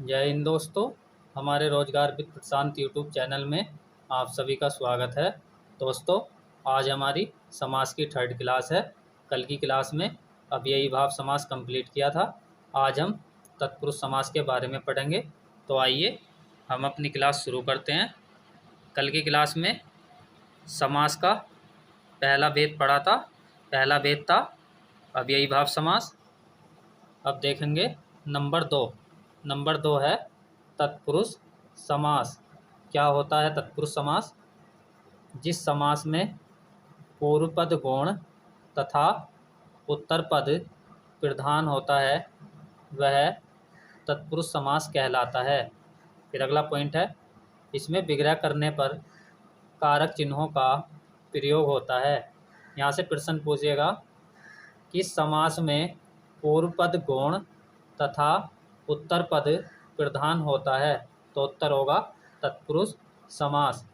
जय हिंद दोस्तों। हमारे रोजगार विद प्रशांत यूट्यूब चैनल में आप सभी का स्वागत है। दोस्तों, आज हमारी समास की थर्ड क्लास है। कल की क्लास में अव्ययी भाव समास कंप्लीट किया था। आज हम तत्पुरुष समास के बारे में पढ़ेंगे। तो आइए हम अपनी क्लास शुरू करते हैं। कल की क्लास में समास का पहला भेद पढ़ा था। पहला भेद था अव्ययी भाव समास। अब देखेंगे नंबर दो है तत्पुरुष समास। क्या होता है तत्पुरुष समास? जिस समास में पूर्व पद गौण तथा उत्तर पद प्रधान होता है वह तत्पुरुष समास कहलाता है। फिर अगला पॉइंट है, इसमें विग्रह करने पर कारक चिन्हों का प्रयोग होता है। यहाँ से प्रश्न पूछेगा कि समास में पूर्व पद गौण तथा उत्तर पद प्रधान होता है, तो उत्तर होगा तत्पुरुष समास।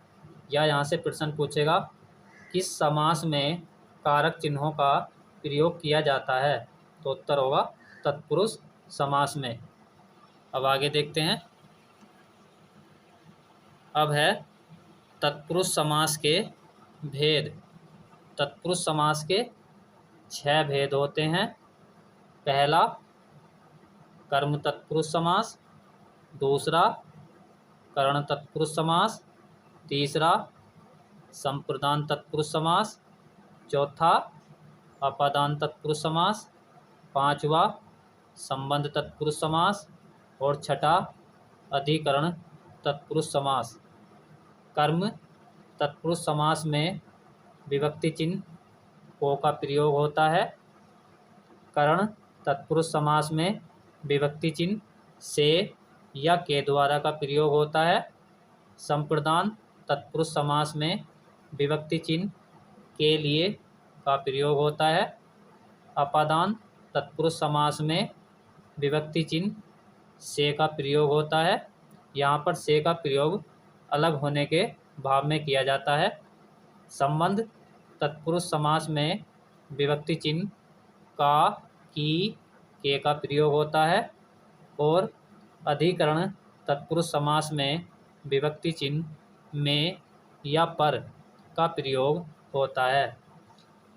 या यहाँ से प्रश्न पूछेगा किस समास में कारक चिन्हों का प्रयोग किया जाता है, तो उत्तर होगा तत्पुरुष समास में। अब आगे देखते हैं। अब है तत्पुरुष समास के भेद। तत्पुरुष समास के 6 भेद होते हैं। पहला कर्म तत्पुरुष समास, दूसरा करण तत्पुरुष समास, तीसरा संप्रदान तत्पुरुष समास, चौथा अपादान तत्पुरुष समास, पांचवा संबंध तत्पुरुष समास और छठा अधिकरण तत्पुरुष समास। कर्म तत्पुरुष समास में विभक्ति चिन्ह को का प्रयोग होता है। करण तत्पुरुष समास में विभक्ति चिन्ह से या के द्वारा का प्रयोग होता है। संप्रदान तत्पुरुष समास में विभक्ति चिन्ह के लिए का प्रयोग होता है। अपादान तत्पुरुष समास में विभक्ति चिन्ह से का प्रयोग होता है। यहाँ पर से का प्रयोग अलग होने के भाव में किया जाता है। संबंध तत्पुरुष समास में विभक्ति चिन्ह का, की, के का प्रयोग होता है और अधिकरण तत्पुरुष समास में विभक्ति चिन्ह में या पर का प्रयोग होता है।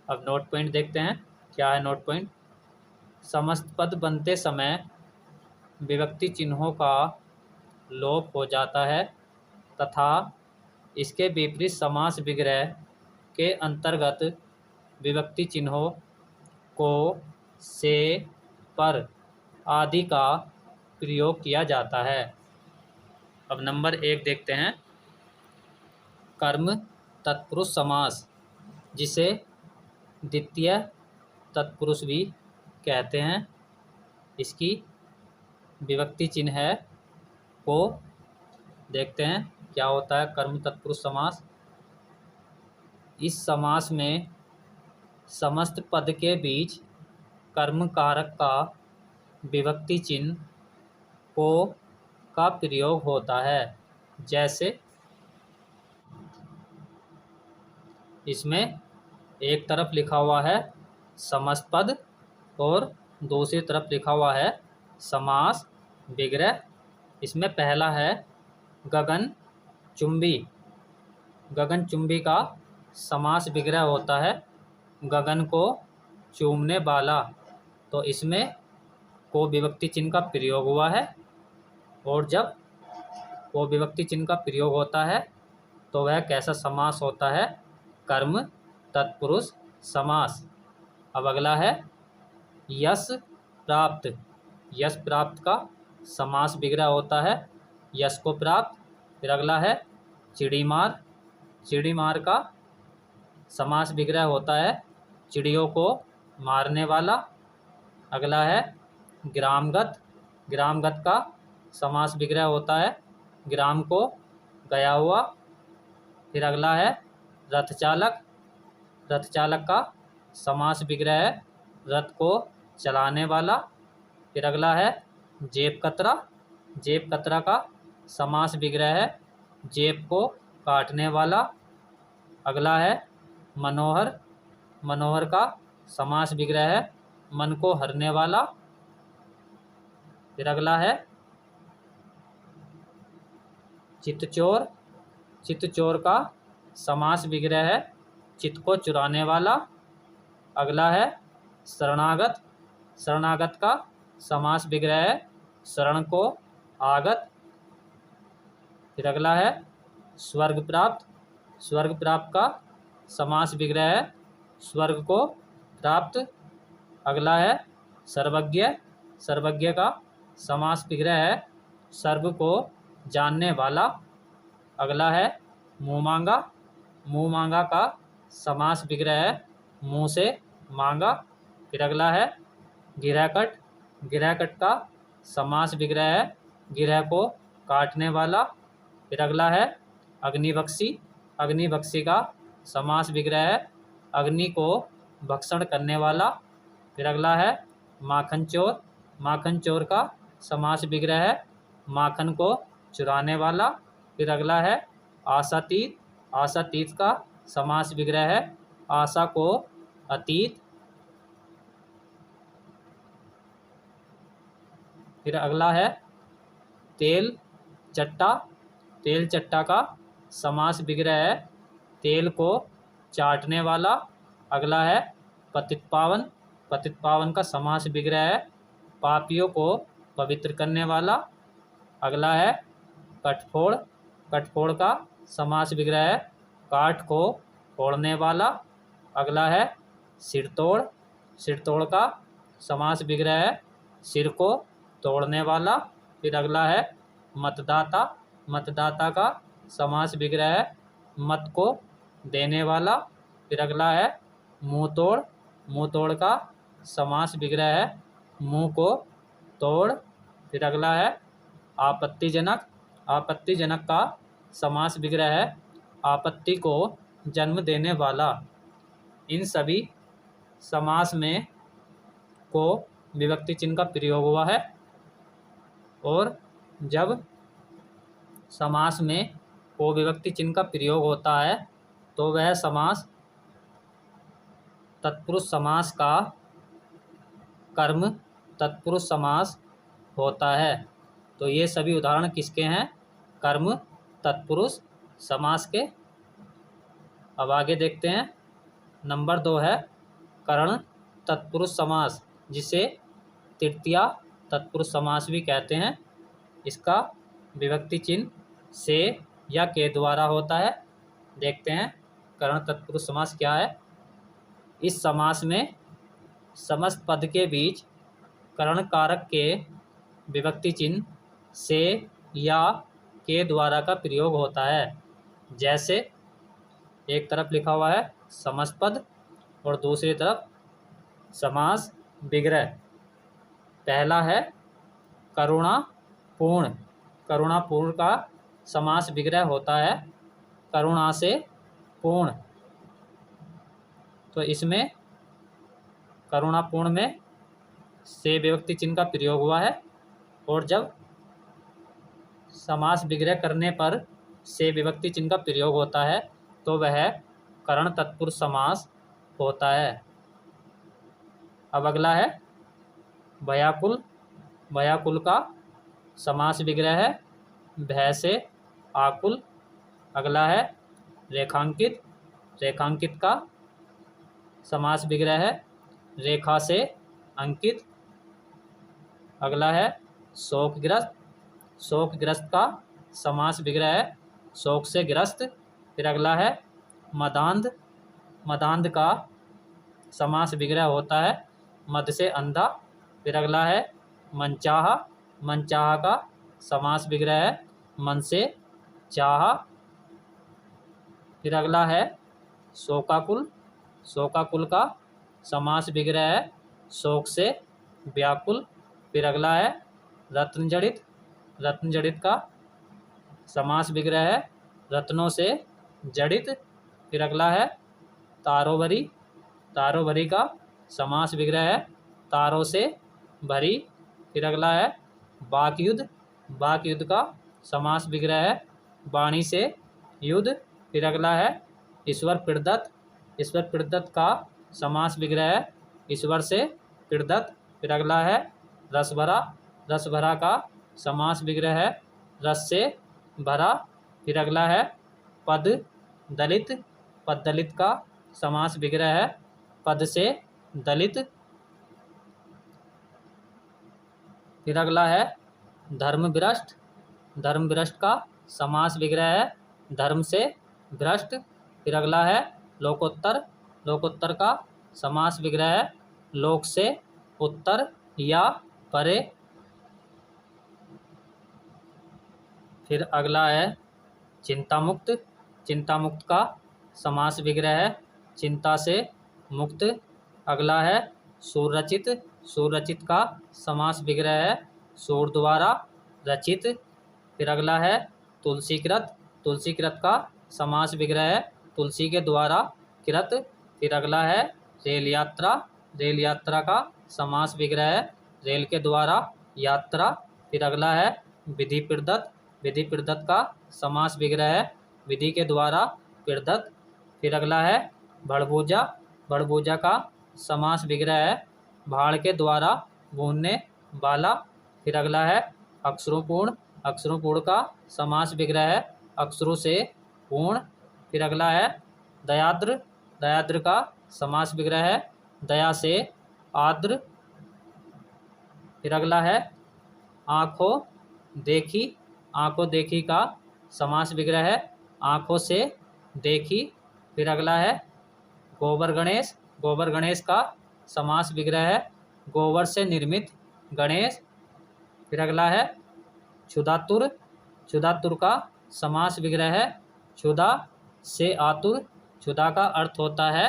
अब नोट पॉइंट देखते हैं। क्या है नोट पॉइंट? समस्त पद बनते समय विभक्ति चिन्हों का लोप हो जाता है तथा इसके विपरीत समास विग्रह के अंतर्गत विभक्ति चिन्हों को, से, पर आदि का प्रयोग किया जाता है। अब नंबर 1 देखते हैं। कर्म तत्पुरुष समास, जिसे द्वितीय तत्पुरुष भी कहते हैं। इसकी विभक्ति चिन्ह है को देखते हैं। क्या होता है कर्म तत्पुरुष समास? इस समास में समस्त पद के बीच कर्म कारक का विभक्ति चिन्ह को का प्रयोग होता है। जैसे इसमें एक तरफ लिखा हुआ है समस्त पद और दूसरी तरफ लिखा हुआ है समास विग्रह। इसमें पहला है गगन चुंबी। गगन चुंबी का समास विग्रह होता है गगन को चूमने वाला। तो इसमें को विभक्ति चिन्ह का प्रयोग हुआ है और जब वो विभक्ति चिन्ह का प्रयोग होता है तो वह कैसा समास होता है? कर्म तत्पुरुष समास। अब अगला है यश प्राप्त। यश प्राप्त का समास विग्रह होता है यश को प्राप्त। फिर अगला है चिड़ीमार। चिड़ीमार का समास विग्रह होता है चिड़ियों को मारने वाला। अगला है ग्रामगत। ग्रामगत का समास विग्रह होता है ग्राम को गया हुआ। फिर अगला है रथचालक। रथचालक का समास विग्रह है रथ को चलाने वाला। फिर अगला है जेब कतरा। जेब कतरा का समास विग्रह है जेब को काटने वाला। अगला है मनोहर। मनोहर का समास विग्रह है मन को हरने वाला। फिर अगला है चित्तचोर, चित्तचोर का समास विग्रह है चित्त को चुराने वाला। अगला है शरणागत, शरणागत का समास विग्रह है शरण को आगत। फिर अगला है स्वर्ग प्राप्त, स्वर्ग प्राप्त का समास विग्रह है स्वर्ग को प्राप्त। अगला है सर्वज्ञ, सर्वज्ञ का समास विग्रह है सर्व को जानने वाला। अगला है मुँह मांगा, मुँह मांगा का समास विग्रह है मुँह से मांगा। फिर अगला है गिरहकट, गिरहकट का समास विग्रह है गिरह को काटने वाला। फिर अगला है अग्निबक्षी, अग्निबक्षी का समास विग्रह है अग्नि को भक्षण करने वाला। फिर अगला है माखन चोर, माखन चोर का समास विग्रह है माखन को चुराने वाला। फिर अगला है आशातीत, आशातीत का समास विग्रह है आशा को अतीत। फिर अगला है तेल चट्टा, तेल चट्टा का समास विग्रह है तेल को चाटने वाला। अगला है पतित पावन, पतित पावन का समास विग्रह है पापियों को पवित्र करने वाला। अगला है कठफोड़, कठफोड़ का समास विग्रह है काठ को फोड़ने वाला। अगला है सिरतोड़, सिरतोड़ का समास विग्रह है सिर को तोड़ने वाला। फिर अगला है मतदाता, मतदाता का समास विग्रह है मत को देने वाला। फिर अगला है मुँह तोड़, मुँह तोड़ का समास विग्रह है मुँह को तोड़। फिर अगला है आपत्तिजनक, आपत्तिजनक का समास विग्रह है आपत्ति को जन्म देने वाला। इन सभी समास में को विभक्ति चिन्ह का प्रयोग हुआ है और जब समास में को विभक्ति चिन्ह का प्रयोग होता है तो वह समास तत्पुरुष समास का कर्म तत्पुरुष समास होता है। तो ये सभी उदाहरण किसके हैं? कर्म तत्पुरुष समास के। अब आगे देखते हैं। नंबर 2 है करण तत्पुरुष समास, जिसे तृतीया तत्पुरुष समास भी कहते हैं। इसका विभक्ति चिन्ह से या के द्वारा होता है। देखते हैं करण तत्पुरुष समास क्या है। इस समास में समस्त पद के बीच करण कारक के विभक्ति चिन्ह से या के द्वारा का प्रयोग होता है। जैसे एक तरफ लिखा हुआ है समस्त पद और दूसरी तरफ समास विग्रह। पहला है करुणापूर्ण, करुणापूर्ण का समास विग्रह होता है करुणा से पूर्ण। तो इसमें करुणापूर्ण में से विभक्ति चिन्ह का प्रयोग हुआ है और जब समास विग्रह करने पर से विभक्ति चिन्ह का प्रयोग होता है तो वह करण तत्पुरुष समास होता है। अब अगला है व्याकुल, व्याकुल का समास विग्रह है भय से आकुल। अगला है रेखांकित, रेखांकित का समास विग्रह है रेखा से अंकित। अगला है शोकग्रस्त, शोकग्रस्त का समास विग्रह है शोक से ग्रस्त। फिर अगला है मदांध, मदांध का समास विग्रह होता है मद से अंधा। फिर अगला है मनचाहा, मनचाहा का समास विग्रह है मन से चाहा। फिर अगला है शोकाकुल, शोकाकुल का समास विग्रह है शोक से व्याकुल। फिर अगला है रत्नजड़ित, रत्नजड़ित का समास विग्रह है रत्नों से जड़ित। फिर अगला है तारोभरी, तारोभरी का समास विग्रह है तारों से भरी। फिर अगला है वाकयुद्ध, वाकयुद्ध का समास विग्रह है वाणी से युद्ध। फिर अगला है ईश्वर प्रदत्त, ईश्वर प्रदत्त का समास विग्रह है ईश्वर से प्रदत्त। फिर अगला है रसभरा, रसभरा का समास विग्रह है रस से भरा। फिर अगला है पद दलित, पद दलित का समास विग्रह है पद से दलित। फिर अगला है धर्म भ्रष्ट, धर्म भ्रष्ट का समास विग्रह है धर्म से भ्रष्ट। फिर अगला है लोकोत्तर, लोकोत्तर का समास विग्रह है लोक से उत्तर या परे। फिर अगला है चिंतामुक्त, चिंतामुक्त का समास विग्रह है चिंता से मुक्त। अगला है सुरचित, सुरचित का समास विग्रह है सूर द्वारा रचित। फिर अगला है तुलसीकृत, तुलसीकृत का समास विग्रह है तुलसी के द्वारा कृत। फिर अगला है रेल यात्रा, रेल यात्रा का समास विग्रह है रेल के द्वारा यात्रा। फिर अगला है विधि प्रदत्त, विधि प्रदत्त का समास विग्रह है विधि के द्वारा प्रदत्त। फिर अगला है भड़भूजा, भड़भूजा का समास विग्रह है भाड़ के द्वारा भूनने वाला। फिर अगला है अक्षरों पूर्ण, अक्षरों पूर्ण का समास विग्रह है अक्षरों से पूर्ण। फिर अगला है दयाद्र, दयाद्र का समास विग्रह है दया से आद्र। फिर अगला है आँखों देखी, आँखों देखी का समास विग्रह है आँखों से देखी। फिर अगला है गोबर गणेश, गोबर गणेश का समास विग्रह है गोबर से निर्मित गणेश। फिर अगला है क्षुधातुर, क्षुधातुर का समास विग्रह है क्षुधा से आतुर। क्षुधा का अर्थ होता है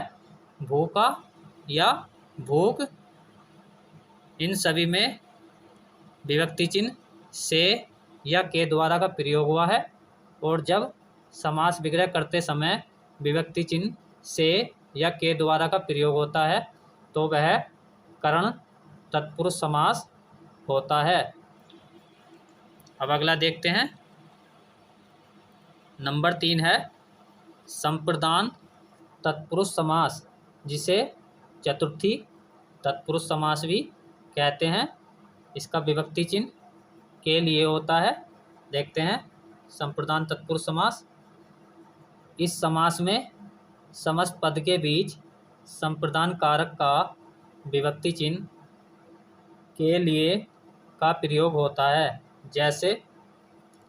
भूखा या भूख। इन सभी में विभक्ति चिन्ह से या के द्वारा का प्रयोग हुआ है और जब समास विग्रह करते समय विभक्ति चिन्ह से या के द्वारा का प्रयोग होता है तो वह करण तत्पुरुष समास होता है। अब अगला देखते हैं। नंबर 3 है संप्रदान तत्पुरुष समास, जिसे चतुर्थी तत्पुरुष समास भी कहते हैं। इसका विभक्ति चिन्ह के लिए होता है। देखते हैं संप्रदान तत्पुरुष समास। इस समास में समस्त पद के बीच संप्रदान कारक का विभक्ति चिन्ह के लिए का प्रयोग होता है। जैसे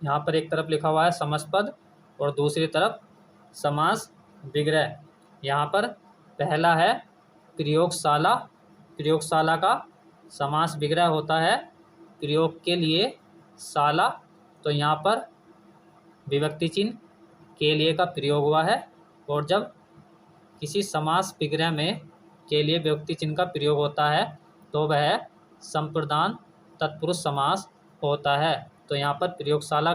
यहाँ पर एक तरफ लिखा हुआ है समस्त पद और दूसरी तरफ समास विग्रह। यहाँ पर पहला है प्रयोगशाला, प्रयोगशाला का समास विग्रह होता है प्रयोग के लिए शाला। तो यहाँ पर विभक्ति चिन्ह के लिए का प्रयोग हुआ है और जब किसी समास विग्रह में के लिए विभक्ति चिन्ह का प्रयोग होता है तो वह संप्रदान तत्पुरुष समास होता है। तो यहाँ पर प्रयोगशाला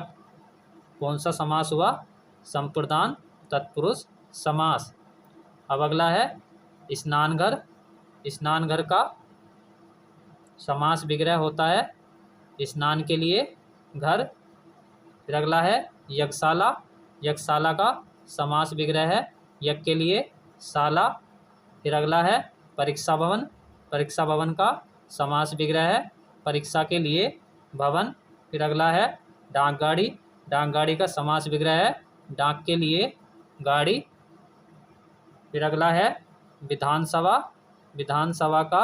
कौन सा समास हुआ? संप्रदान तत्पुरुष समास। अब अगला है स्नानघर, स्नानघर का समास विग्रह होता है स्नान के लिए घर। फिर अगला है यज्ञशाला, यज्ञशाला का समास विग्रह है यज्ञ के लिए शाला। फिर अगला है परीक्षा भवन, परीक्षा भवन का समास विग्रह है परीक्षा के लिए भवन। फिर अगला है डाकगाड़ी, डाकगाड़ी का समास विग्रह है डाक के लिए गाड़ी। फिर अगला है विधानसभा, विधानसभा का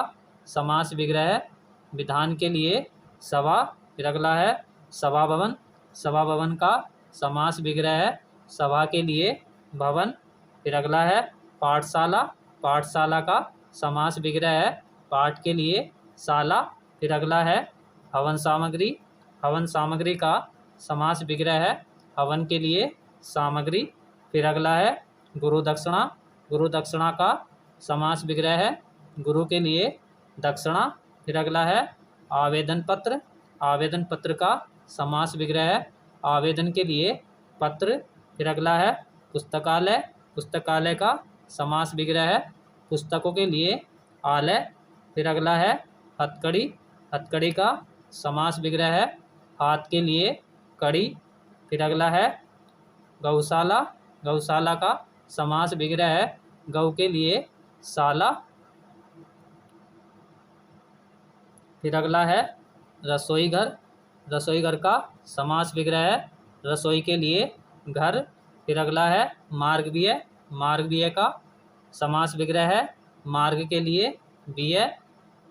समास विग्रह है विधान के लिए सभा। फिर अगला है सभा भवन, सभा भवन का समास विग्रह है सभा के लिए भवन। फिर अगला है पाठशाला, पाठशाला का समास विग्रह है पाठ के लिए शाला। फिर अगला है हवन सामग्री, हवन सामग्री का समास विग्रह है हवन के लिए सामग्री। फिर अगला है गुरु दक्षिणा, गुरु दक्षिणा का समास विग्रह है गुरु के लिए दक्षिणा। फिर अगला है आवेदन पत्र, आवेदन पत्र का समास विग्रह है आवेदन के लिए पत्र। फिर अगला है पुस्तकालय, पुस्तकालय का समास विग्रह है पुस्तकों के लिए आलय। फिर अगला है हथकड़ी, हथकड़ी का समास विग्रह है हाथ के लिए कड़ी। फिर अगला है गौशाला, गौशाला का समास विग्रह है गौ के लिए शाला। फिर अगला है रसोई घर, रसोई घर का समास विग्रह है रसोई के लिए घर, फिर अगला है मार्गवीय, मार्गवीय का समास विग्रह है मार्ग के लिए व्यय,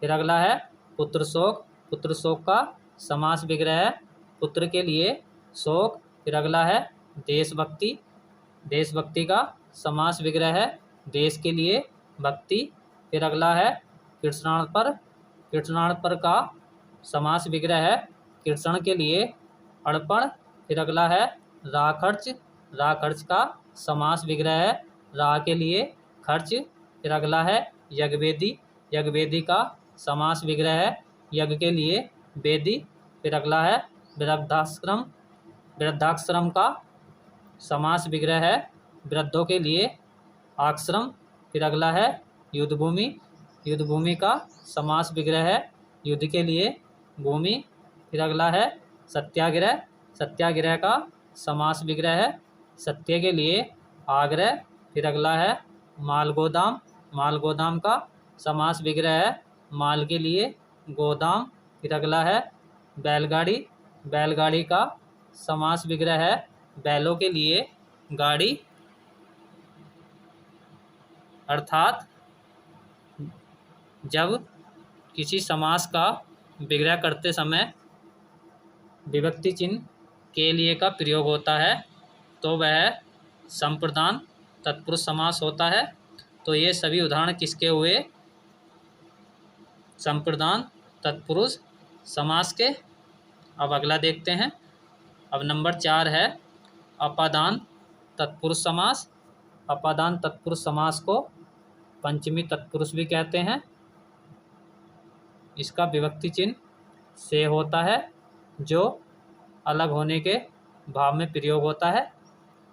फिर अगला है पुत्र शोक, पुत्र शोक का समास विग्रह है पुत्र के लिए शोक, फिर अगला है देशभक्ति, देशभक्ति का समास विग्रह है देश के लिए भक्ति, फिर अगला है कृष्णार्पण, कृष्णार्पण का समास विग्रह है कृष्ण के लिए अर्पण, फिर अगला है राखर्च, राखर्च का समास विग्रह है रा के लिए खर्च, फिर अगला है यज्ञवेदी, यज्ञवेदी का समास विग्रह है यज्ञ के लिए वेदी, फिर अगला है वृद्धाश्रम, वृद्धाश्रम का समास विग्रह है वृद्धों के लिए आश्रम, फिर अगला है युद्धभूमि, युद्धभूमि का समास विग्रह है युद्ध के लिए भूमि, फिर अगला है सत्याग्रह, सत्याग्रह का समास विग्रह है सत्य के लिए आग्रह, फिर अगला है मालगोदाम, मालगोदाम का समास विग्रह है माल के लिए गोदाम, फिर अगला है बैलगाड़ी, बैलगाड़ी का समास विग्रह है बैलों के लिए गाड़ी, अर्थात जब किसी समास का विग्रह करते समय विभक्ति चिन्ह के लिए का प्रयोग होता है तो वह संप्रदान तत्पुरुष समास होता है। तो ये सभी उदाहरण किसके हुए? संप्रदान तत्पुरुष समास के। अब अगला देखते हैं। अब नंबर 4 है अपादान तत्पुरुष समास। अपादान तत्पुरुष समास को पंचमी तत्पुरुष भी कहते हैं। इसका विभक्ति चिन्ह से होता है जो अलग होने के भाव में प्रयोग होता है।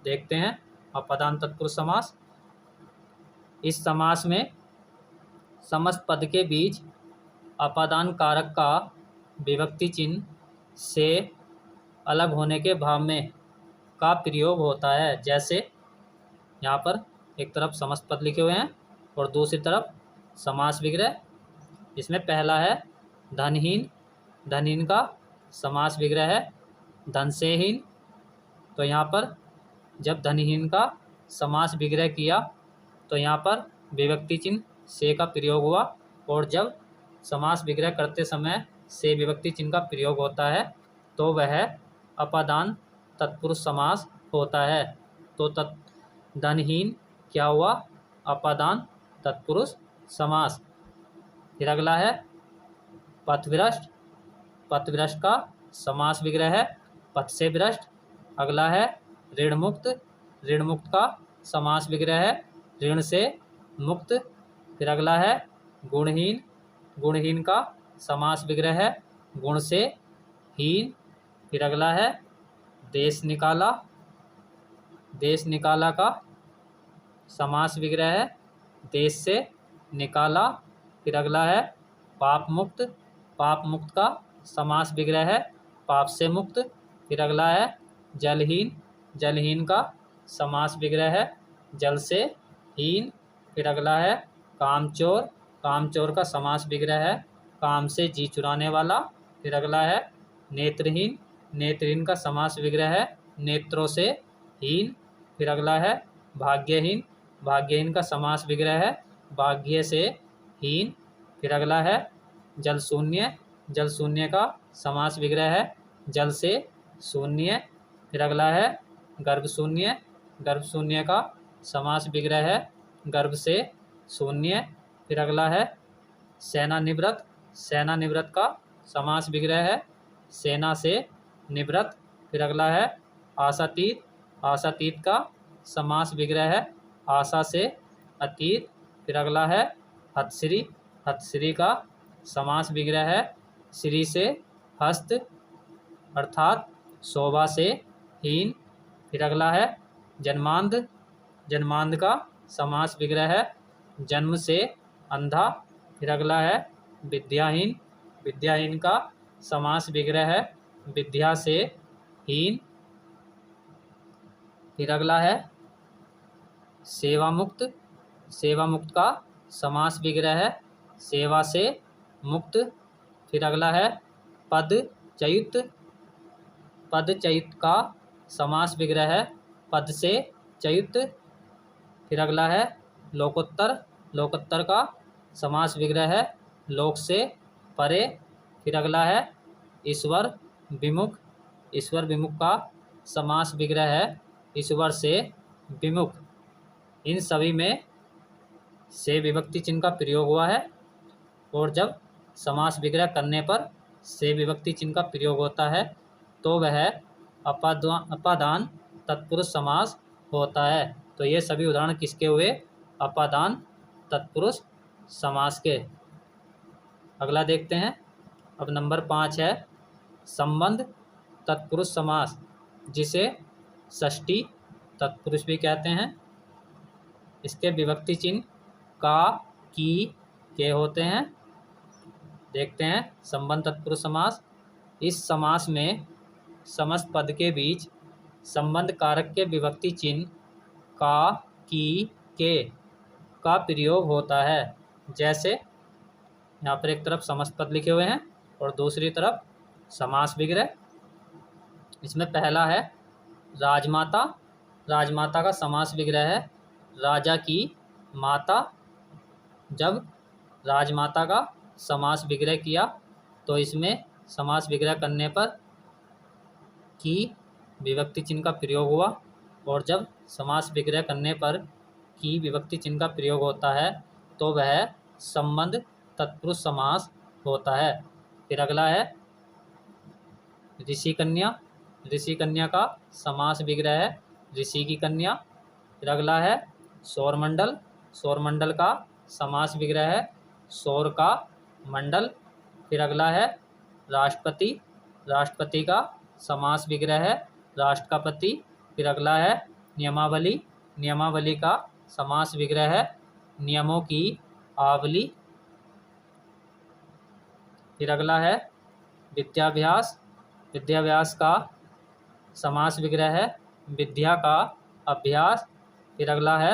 देखते हैं अपादान तत्पुरुष समास। इस समास में समस्त पद के बीच अपादान कारक का विभक्ति चिन्ह से अलग होने के भाव में का प्रयोग होता है। जैसे यहाँ पर एक तरफ समस्त पद लिखे हुए हैं और दूसरी तरफ समास विग्रह। इसमें पहला है धनहीन, धनहीन का समास विग्रह है धन से हीन। तो यहाँ पर जब धनहीन का समास विग्रह किया तो यहाँ पर विभक्ति चिन्ह से का प्रयोग हुआ, और जब समास विग्रह करते समय से विभक्ति चिन्ह का प्रयोग होता है तो वह अपादान तत्पुरुष समास होता है। तो धनहीन क्या हुआ? अपादान तत्पुरुष समास। फिर अगला है पथभ्रष्ट। पथभ्रष्ट का समास विग्रह है पथ से भ्रष्ट। अगला है ऋण मुक्त। ऋण मुक्त का समास विग्रह है ऋण से मुक्त। फिर अगला है गुणहीन। गुणहीन का समास विग्रह है गुण से हीन। फिर अगला है देश निकाला। देश निकाला का समास विग्रह है देश से निकाला। फिर अगला है पाप मुक्त। पाप मुक्त का समास विग्रह है पाप से मुक्त। फिर अगला है जलहीन। जलहीन का समास विग्रह है जल से हीन। फिर अगला है कामचोर। कामचोर का समास विग्रह है काम से जी चुराने वाला। फिर अगला है नेत्रहीन। नेत्रहीन का समास विग्रह है नेत्रों से हीन। फिर अगला है भाग्यहीन। भाग्यहीन का समास विग्रह है भाग्य से हीन। फिर अगला है जल शून्य। जल शून्य का समास विग्रह है जल से शून्य। फिर अगला है गर्भ शून्य। गर्भ शून्य का समास विग्रह है गर्भ से शून्य। फिर अगला है सेना निवृत्त। सेना निवृत्त का समास विग्रह है सेना से निवृत्त। फिर अगला है आशातीत। आशातीत का समास विग्रह है आशा से अतीत। फिर अगला है हतश्री। हतश्री का समास विग्रह है श्री से हस्त अर्थात शोभा से हीन। फिर अगला है जन्मांध। जन्मांध का समास विग्रह है जन्म से अंधा। फिर अगला है विद्याहीन। विद्याहीन का समास विग्रह है विद्या से हीन। फिर अगला है सेवा मुक्त। सेवा मुक्त का समास विग्रह है सेवा से मुक्त। फिर अगला है पद चयुत। पद चयुत का समास विग्रह है पद से च्युत। फिर अगला है लोकोत्तर, लोकोत्तर का समास विग्रह है लोक से परे। फिर अगला है ईश्वर विमुख, ईश्वर विमुख का समास विग्रह है ईश्वर से विमुख। इन सभी में से विभक्ति चिन्ह का प्रयोग हुआ है और जब समास विग्रह करने पर से विभक्ति चिन्ह का प्रयोग होता है तो वह अपादान तत्पुरुष समास होता है। तो ये सभी उदाहरण किसके हुए? अपादान तत्पुरुष समास के। अगला देखते हैं। अब नंबर 5 है संबंध तत्पुरुष समास, जिसे षष्ठी तत्पुरुष भी कहते हैं। इसके विभक्ति चिन्ह का, की, के होते हैं। देखते हैं संबंध तत्पुरुष समास। इस समास में समस्त पद के बीच संबंध कारक के विभक्ति चिन्ह का, की, के का प्रयोग होता है। जैसे यहाँ पर एक तरफ समस्त पद लिखे हुए हैं और दूसरी तरफ समास विग्रह। इसमें पहला है राजमाता, राजमाता का समास विग्रह है राजा की माता। जब राजमाता का समास विग्रह किया तो इसमें समास विग्रह करने पर की विभक्ति चिन्ह का प्रयोग हुआ और जब समास विग्रह करने पर की विभक्ति चिन्ह का प्रयोग होता है तो वह संबंध तत्पुरुष समास होता है। फिर अगला है ऋषि कन्या, ऋषि कन्या का समास विग्रह है ऋषि की कन्या। फिर अगला है सौरमंडल, सौरमंडल का समास विग्रह है सौर का मंडल। फिर अगला है राष्ट्रपति, राष्ट्रपति का समास विग्रह है राष्ट्र का पति। फिर अगला है नियमावली, नियमावली का समास विग्रह है नियमों की आवली। फिर अगला है विद्याभ्यास, विद्याभ्यास का समास विग्रह है विद्या का अभ्यास। फिर अगला है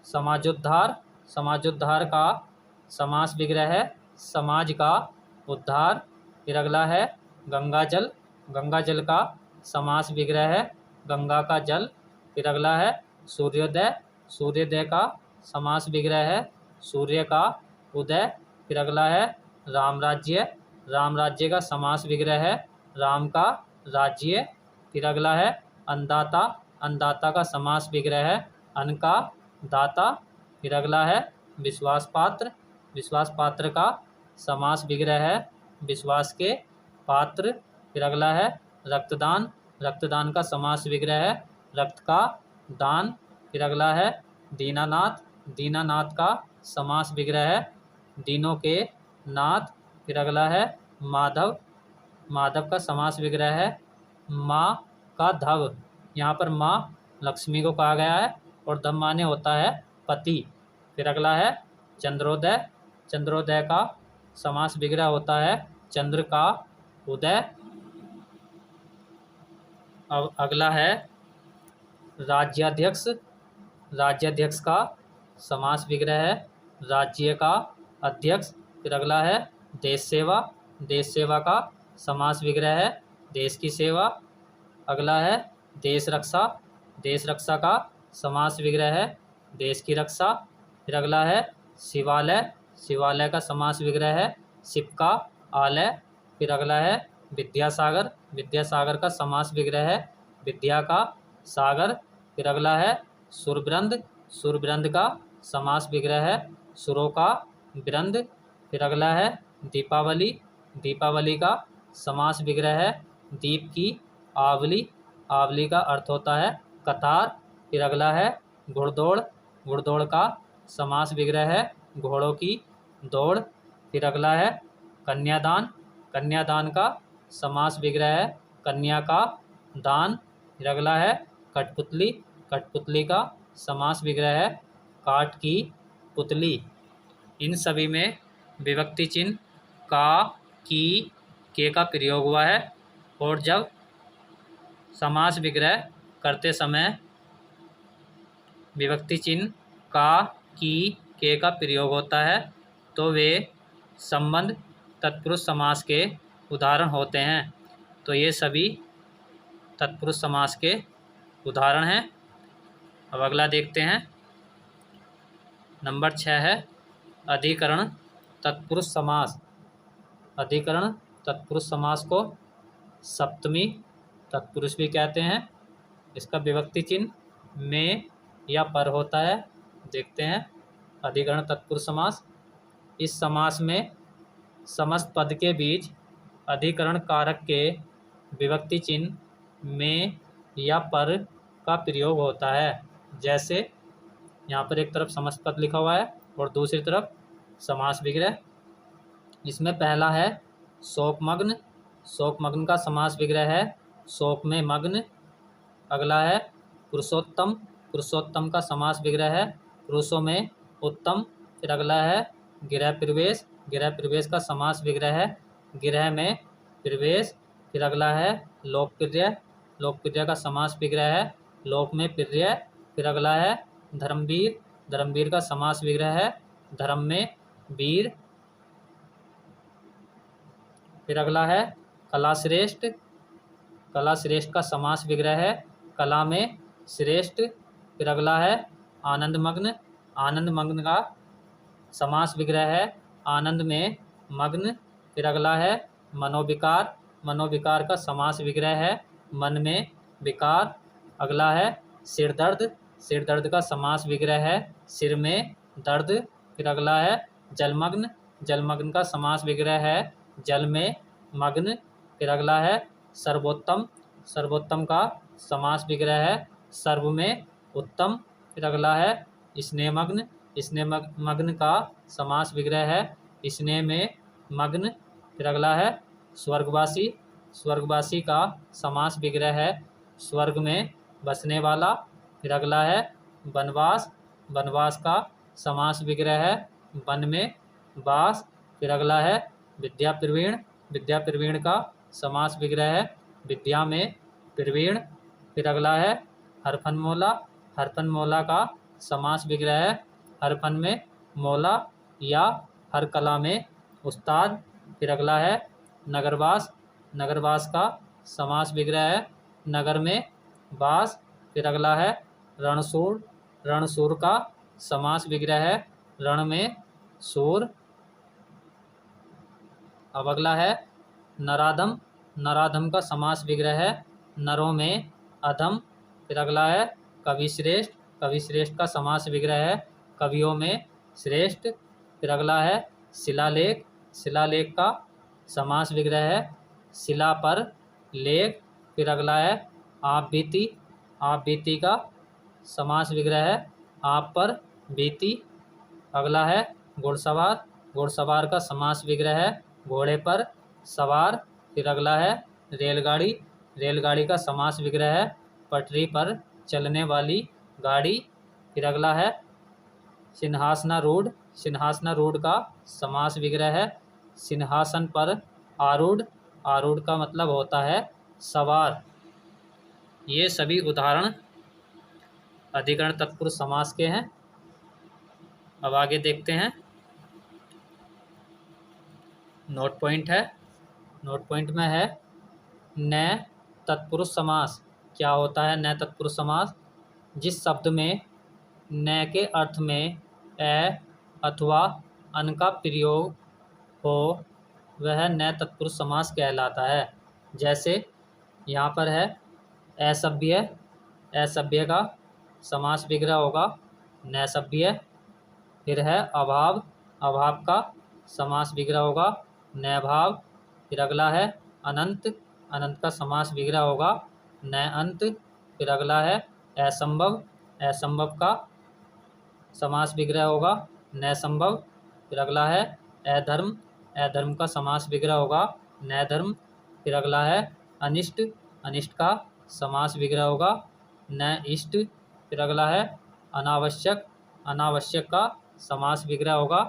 समाजोद्धार, समाजोद्धार का समास विग्रह है समाज का उद्धार। फिर अगला है गंगाजल, गंगाजल का समास विग्रह है गंगा का जल। फिर अगला है सूर्योदय, सूर्योदय का समास विग्रह है सूर्य का उदय। फिर अगला है राम राज्य, राम राज्य का समास विग्रह है राम का राज्य। फिर अगला है अन्नदाता, अन्नदाता का समास विग्रह है अन्न का दाता। फिर अगला है विश्वास पात्र, विश्वास पात्र का समास विग्रह है विश्वास के पात्र। फिर अगला है रक्तदान, रक्तदान का समास विग्रह है रक्त का दान। फिर अगला है दीनानाथ, दीनानाथ का समास विग्रह है दीनों के नाथ। फिर अगला है माधव, माधव का समास विग्रह है माँ का धव। यहाँ पर माँ लक्ष्मी को कहा गया है और धव माने होता है पति। फिर अगला है चंद्रोदय, चंद्रोदय का समास विग्रह होता है चंद्र का उदय। अब अगला है राज्याध्यक्ष, राज्याध्यक्ष का समास विग्रह है राज्य का अध्यक्ष। फिर अगला है देश सेवा, देश सेवा का समास विग्रह है देश की सेवा। अगला है देश रक्षा, देश रक्षा का समास विग्रह है देश की रक्षा। फिर अगला है शिवालय, शिवालय का समास विग्रह है शिव का आलय। फिर अगला है विद्यासागर, विद्यासागर का समास विग्रह है विद्या का सागर। फिर अगला है सुरवृंद, सुरवृंद का समास विग्रह है सुरों का वृंद। फिर अगला है दीपावली, दीपावली का समास विग्रह है दीप की आवली, आवली का अर्थ होता है कतार। फिर अगला है घुड़दौड़, घुड़दौड़ का समास विग्रह है घोड़ों की दौड़। फिर अगला है कन्यादान, कन्यादान का समास विग्रह है कन्या का दान। फिर अगला है कठपुतली, कठपुतली का समास विग्रह है काठ की पुतली। इन सभी में विभक्ति चिन्ह का, की, के का प्रयोग हुआ है और जब समास विग्रह करते समय विभक्ति चिन्ह का, की, के का प्रयोग होता है तो वे संबंध तत्पुरुष समास के उदाहरण होते हैं। तो ये सभी तत्पुरुष समास के उदाहरण हैं। अब अगला देखते हैं। नंबर 6 है अधिकरण तत्पुरुष समास। अधिकरण तत्पुरुष समास को सप्तमी तत्पुरुष भी कहते हैं। इसका विभक्ति चिन्ह में या पर होता है। देखते हैं अधिकरण तत्पुरुष समास। इस समास में समस्त पद के बीच अधिकरण कारक के विभक्ति चिन्ह में या पर का प्रयोग होता है। जैसे यहाँ पर एक तरफ समस्त पद लिखा हुआ है और दूसरी तरफ समास विग्रह। इसमें पहला है शोकमग्न। शोकमग्न का समास विग्रह है शोक में मग्न। अगला है पुरुषोत्तम। पुरुषोत्तम का समास विग्रह है पुरुषों में उत्तम। फिर अगला है गिरह प्रवेश। गिरह प्रवेश का समास विग्रह है गिरह में प्रवेश। फिर अगला है लोकप्रिय। लोकप्रिय का समास विग्रह है लोक में प्रिय। फिर अगला है धर्मवीर। धर्मवीर का समास विग्रह है धर्म में वीर। फिर अगला है कलाश्रेष्ठ। कलाश्रेष्ठ का समास विग्रह है कला में श्रेष्ठ। फिर अगला है आनंदमग्न। आनंदमग्न का समास विग्रह है आनंद में मग्न। फिर अगला है मनोविकार। मनोविकार का समास विग्रह है मन में विकार। अगला है सिरदर्द। सिरदर्द का समास विग्रह है सिर में दर्द। फिर अगला है जलमग्न। जलमग्न का समास विग्रह है जल में मग्न। फिर अगला है सर्वोत्तम। सर्वोत्तम का समास विग्रह है सर्व में उत्तम। फिर अगला है स्नेहमग्न। स्नेहमग्न का समास विग्रह है स्नेह में मग्न। फिर अगला है स्वर्गवासी। स्वर्गवासी का समास विग्रह है स्वर्ग में बसने वाला। फिर अगला है वनवास। वनवास का समास विग्रह है वन में वास। फिर अगला है विद्या प्रवीण। विद्या प्रवीण का समास विग्रह है विद्या में प्रवीण। फिर अगला है हरफनमौला। हरफनमौला का समास विग्रह है हरफन में मौला या हर कला में उस्ताद। फिर अगला है नगरवास। नगरवास का समास विग्रह है नगर में वास। फिर अगला है रणसूर। रणसूर का समास विग्रह है रण में सूर। अब अगला है नराधम। नराधम का समास विग्रह है नरों में अधम। फिर अगला है कविश्रेष्ठ। कविश्रेष्ठ का समास विग्रह है कवियों में श्रेष्ठ। फिर अगला है शिलालेख। शिलालेख का समास विग्रह है शिला पर लेख। फिर अगला है आप बीती। आप बीती का समास विग्रह है आप पर बीती। अगला है घुड़सवार। घुड़सवार का समास विग्रह है घोड़े पर सवार। फिर अगला है रेलगाड़ी। रेलगाड़ी का समास विग्रह है पटरी पर चलने वाली गाड़ी। फिर अगला है सिंहासनारूढ़। सिंहासनारूढ़ का समास विग्रह है सिंहासन पर आरूढ़। आरूढ़ का मतलब होता है सवार। ये सभी उदाहरण अधिकरण तत्पुरुष समास के हैं। अब आगे देखते हैं। नोट पॉइंट है। नोट पॉइंट में है न तत्पुरुष समास। क्या होता है न तत्पुरुष समास? जिस शब्द में न के अर्थ में ए अथवा अन का प्रयोग हो वह न तत्पुरुष समास कहलाता है। जैसे यहाँ पर है असभ्य। असभ्य का समास विग्रह होगा न सभ्य। फिर है अभाव। अभाव का समास विग्रह होगा न भाव। फिर अगला है अनंत। अनंत का समास विग्रह होगा न अंत। फिर अगला है असंभव। असंभव का समास विग्रह होगा न संभव। फिर अगला है अधर्म। अधर्म का समास विग्रह होगा न धर्म। फिर अगला है अनिष्ट। अनिष्ट का समास विग्रह होगा न इष्ट। फिर अगला है अनावश्यक। अनावश्यक का समास विग्रह होगा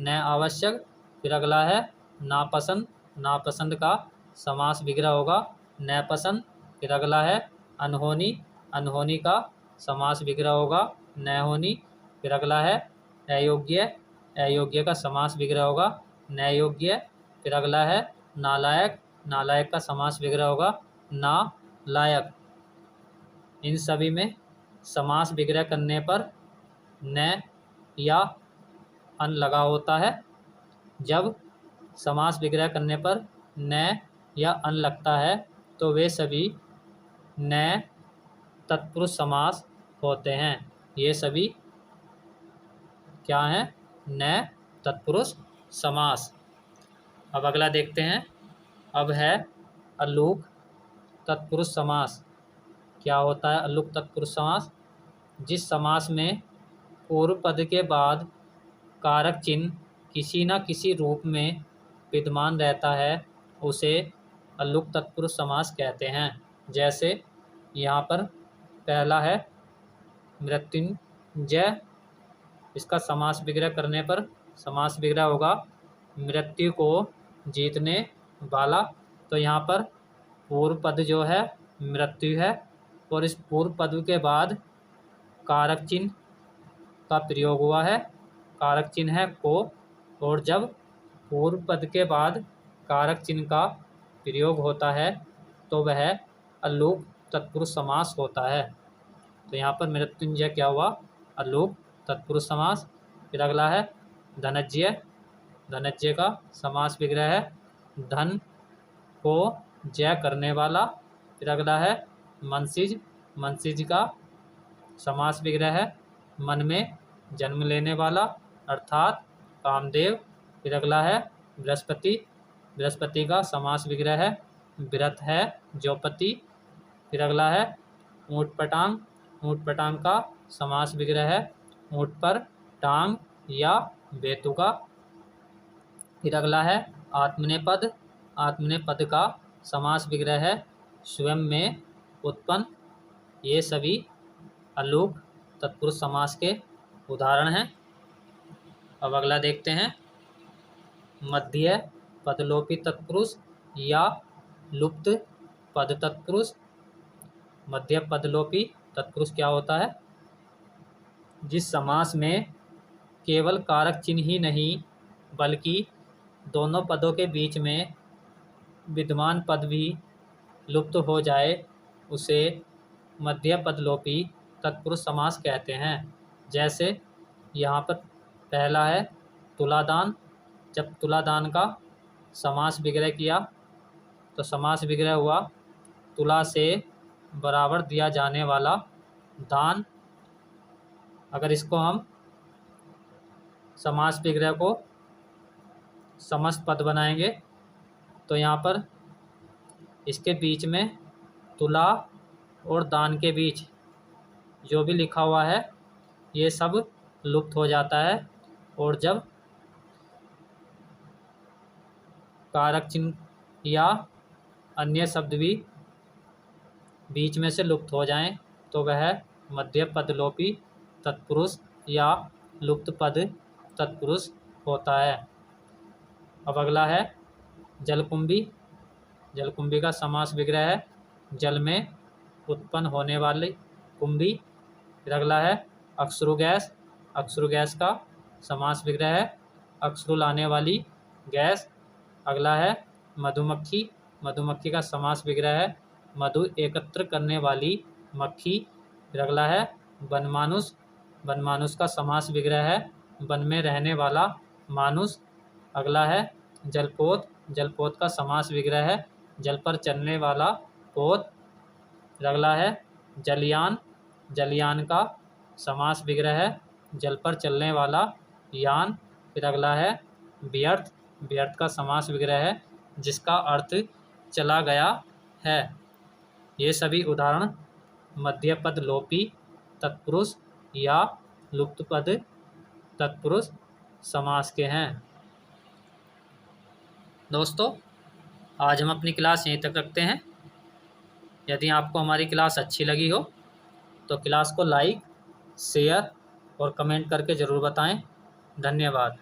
न आवश्यक। फिर अगला है नापसंद। नापसंद का समास विग्रह होगा न पसंद। फिर अगला है अनहोनी। अनहोनी का समास विग्रह होगा न होनी। फिर अगला है अयोग्य। अयोग्य का समास विग्रह होगा न योग्य। फिर अगला है नालायक। नालायक का समास विग्रह होगा ना लायक। इन सभी में समास विग्रह करने पर न या अन लगा होता है। जब समास विग्रह करने पर न या अन लगता है तो वे सभी न तत्पुरुष समास होते हैं। ये सभी क्या हैं? न तत्पुरुष समास। अब अगला देखते हैं। अब है अलूक तत्पुरुष समास। क्या होता है अलूक तत्पुरुष समास? जिस समास में पूर्व पद के बाद कारक चिन्ह किसी न किसी रूप में विद्यमान रहता है उसे अलूक तत्पुरुष समास कहते हैं। जैसे यहाँ पर पहला है मृत्युंजय। इसका समास विग्रह करने पर समास विग्रह होगा मृत्यु को जीतने वाला। तो यहाँ पर पूर्व पद जो है मृत्यु है और इस पूर्व पद के बाद कारक चिन्ह का प्रयोग हुआ है। कारक चिन्ह है को, और जब पूर्व पद के बाद कारक चिन्ह का प्रयोग होता है तो वह अलूक तत्पुरुष समास होता है। तो यहाँ पर मृत्युंजय क्या हुआ? अलूक तत्पुरुष समास। फिर अगला है धनंजय। धनंजय का समास विग्रह है धन को जय करने वाला। फिर अगला है मनसिज। मनसिज का समास विग्रह है मन में जन्म लेने वाला अर्थात कामदेव। फिर अगला है बृहस्पति। बृहस्पति का समास विग्रह है व्रत है जौपति। फिर अगला है ऊँटपटांग। ऊँटपटांग का समास विग्रह है ऊँट पर टांग या बेतुका। फिर अगला है आत्मनेपद। आत्मनेपद का समास विग्रह है स्वयं में उत्पन्न। ये सभी अलूक तत्पुरुष समास के उदाहरण हैं। अब अगला देखते हैं मध्य पदलोपी तत्पुरुष या लुप्त पद तत्पुरुष। मध्य पदलोपी तत्पुरुष क्या होता है? जिस समास में केवल कारक चिन्ह ही नहीं बल्कि दोनों पदों के बीच में विद्यमान पद भी लुप्त हो जाए उसे मध्य पदलोपी तत्पुरुष समास कहते हैं। जैसे यहाँ पर पहला है तुलादान। जब तुलादान का समास विग्रह किया तो समास विग्रह हुआ तुला से बराबर दिया जाने वाला दान। अगर इसको हम समास विग्रह को समस्त पद बनाएंगे तो यहाँ पर इसके बीच में तुला और दान के बीच जो भी लिखा हुआ है ये सब लुप्त हो जाता है। और जब कारक चिन्ह या अन्य शब्द भी बीच में से लुप्त हो जाएं तो वह मध्य पदलोपी तत्पुरुष या लुप्त पद तत्पुरुष होता है। अब अगला है जलकुंभी। जलकुंभी का समास विग्रह है जल में उत्पन्न होने वाली कुंभी। फिर अगला है अश्रु गैस। अश्रु गैस का समास विग्रह है अश्रु लाने वाली गैस। अगला है मधुमक्खी। मधुमक्खी का समास विग्रह है मधु एकत्र करने वाली मक्खी। फिर अगला है वनमानुष। वनमानुष का समास विग्रह है वन में रहने वाला मानुष। अगला है जलपोत। जलपोत का समास विग्रह है जल पर चलने वाला पोत। फिर अगला है जलयान। जलयान का समास विग्रह है जल पर चलने वाला यान। फिर अगला है व्यर्थ। व्यर्थ का समास विग्रह है जिसका अर्थ चला गया है। ये सभी उदाहरण मध्य पद लोपी तत्पुरुष या लुप्त पद तत्पुरुष समास के हैं। दोस्तों आज हम अपनी क्लास यहीं तक रखते हैं। यदि आपको हमारी क्लास अच्छी लगी हो तो क्लास को लाइक, शेयर और कमेंट करके ज़रूर बताएं। धन्यवाद।